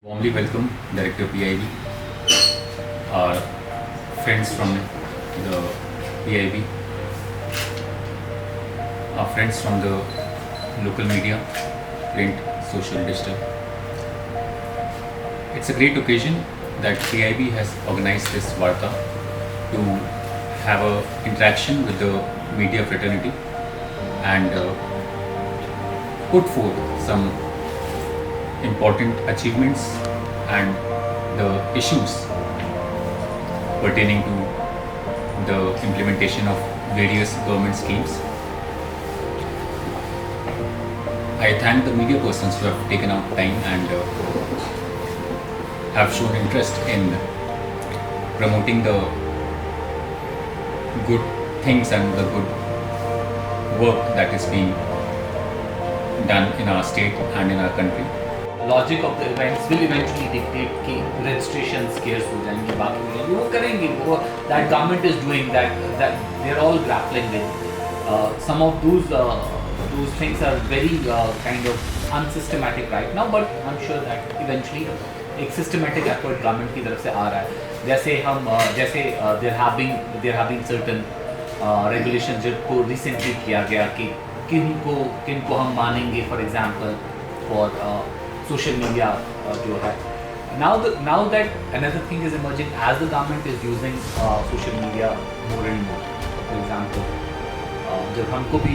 Warmly welcome Director PIB, our friends from the PIB, our friends from the local media, print, social, digital. It's a great occasion that PIB has organized this Varta to have a interaction with the media fraternity and put forth some important achievements and the issues pertaining to the implementation of various government schemes. I thank the media persons who have taken out time and have shown interest in promoting the good things and the good work that is being done in our state and in our country. Logic of the events will eventually dictate कि registration scares हो जाएंगे, बाकी हो जाएंगे, वो करेंगे, वो that government is doing that they are all grappling with some of those things are very kind of unsystematic right now, but I am sure that eventually एक सिस्टमैटिक एफर्ट गवर्नमेंट की तरफ से आ रहा है. जैसे देयर हैविंग सर्टेन रेगुलेशन जिनको recently किया गया कि किनको हम मानेंगे, for example for social media जो है. Now that another thing is emerging as the government is using social media more and more. For example, जब हमको भी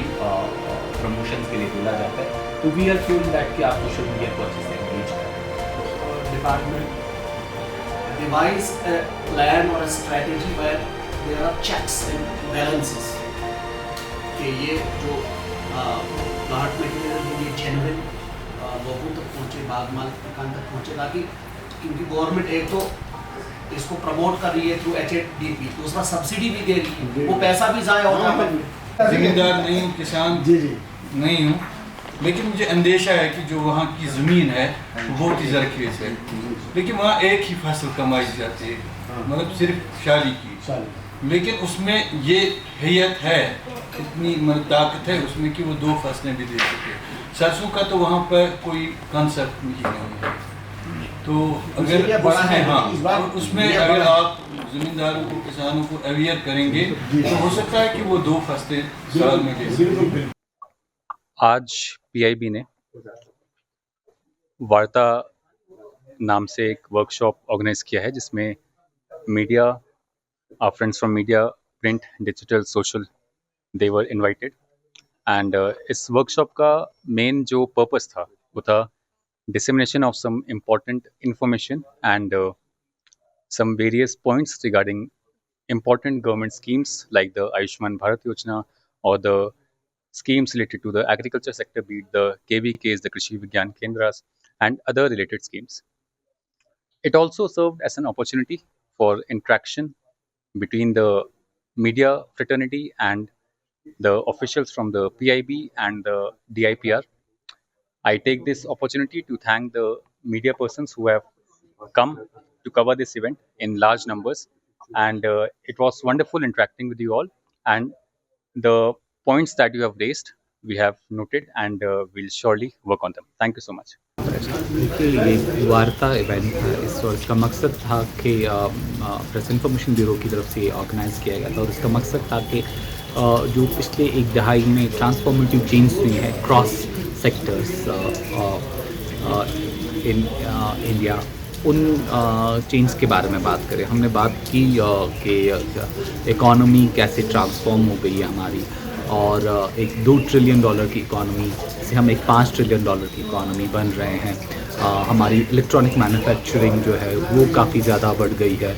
promotions के लिए बोला जाता है तो we are told that कि आप social media को अच्छे से engage करें. Department devise a plan or a strategy where there are checks and balances कि ये जो प्लांट मटेरियल है ये genuine लोगों तक पहुँचे, बाग माल दुकान तक पहुँचे, ताकि क्योंकि गवर्नमेंट एक तो इसको प्रमोट कर रही है थ्रू HDP, दूसरा सब्सिडी भी दे रही है, वो पैसा भी ज़ाया हो रहा है. जिम्मेदार नहीं हूँ, किसान नहीं हूँ, लेकिन मुझे अंदेशा है कि जो वहाँ की ज़मीन है वो बहुत ही ज़रखेज़ है, लेकिन वहाँ एक ही फसल कमाई जाती है, मतलब सिर्फ शाली की, लेकिन उसमें ये हैयत है, इतनी मतलब ताकत है उसमें कि वो 2 फसलें भी दे सके. सरसों का तो वहाँ पर कोई कंसेप्ट नहीं है, तो अगर उसमें अगर आप ज़मींदारों को, किसानों को अवेयर करेंगे तो हो सकता है कि वो 2 फसलें साल में दे सकें. आज PIB ने वार्ता नाम से एक वर्कशॉप ऑर्गेनाइज किया है जिसमें media, our friends from media, print, digital, social, they were invited. And इस वर्कशॉप का मेन जो पर्पस था वो था dissemination of some important information and some various points regarding important government schemes like the Ayushman Bharat Yojana or the schemes related to the agriculture sector, be it the KVKs, the Krishi Vigyan Kendras and other related schemes. It also served as an opportunity for interaction between the media fraternity and the officials from the PIB and the DIPR. I take this opportunity to thank the media persons who have come to cover this event in large numbers, and it was wonderful interacting with you all, and the points that you have raised we have noted and we'll surely work on them. Thank you so much. देखिए, ये वार्ता event था, इसका मकसद था कि press information bureau की तरफ से ऑर्गेनाइज़ किया गया था और इसका मकसद था कि जो पिछले एक दहाई में ट्रांसफॉर्मेटिव चेंज हुई है क्रॉस सेक्टर्स इन इंडिया, उन चेंज के बारे में बात करें. हमने बात की कि इकॉनमी कैसे ट्रांसफॉर्म हो गई है हमारी, और एक $2 ट्रिलियन की इकॉनमी से हम एक $5 ट्रिलियन की इकॉनमी बन रहे हैं. हमारी इलेक्ट्रॉनिक मैन्युफैक्चरिंग जो है वो काफ़ी ज़्यादा बढ़ गई है.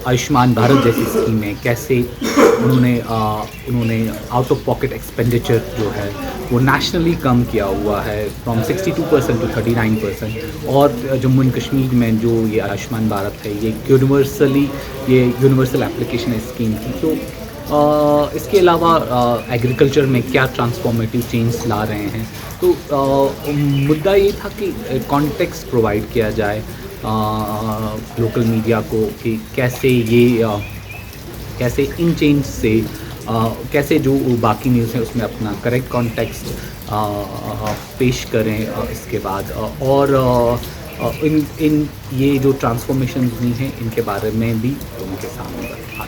आयुष्मान भारत जैसी स्कीमें कैसे उन्होंने आउट ऑफ पॉकेट एक्सपेंडिचर जो है वो नेशनली कम किया हुआ है फ्रॉम 62% टू 39%. और जम्मू एंड कश्मीर में जो ये आयुष्मान भारत है ये यूनिवर्सल एप्लीकेशन स्कीम थी. तो इसके अलावा एग्रीकल्चर में क्या ट्रांसफॉर्मेटिव चेंज ला रहे हैं. तो मुद्दा ये था कि कॉन्टेक्स्ट प्रोवाइड किया जाए लोकल मीडिया को कि कैसे इन चेंज से कैसे जो बाकी न्यूज़ हैं उसमें अपना करेक्ट कॉन्टेक्स्ट पेश करें. इसके बाद और इन इन ये जो ट्रांसफॉर्मेशन हुई हैं इनके बारे में भी उनके सामने आ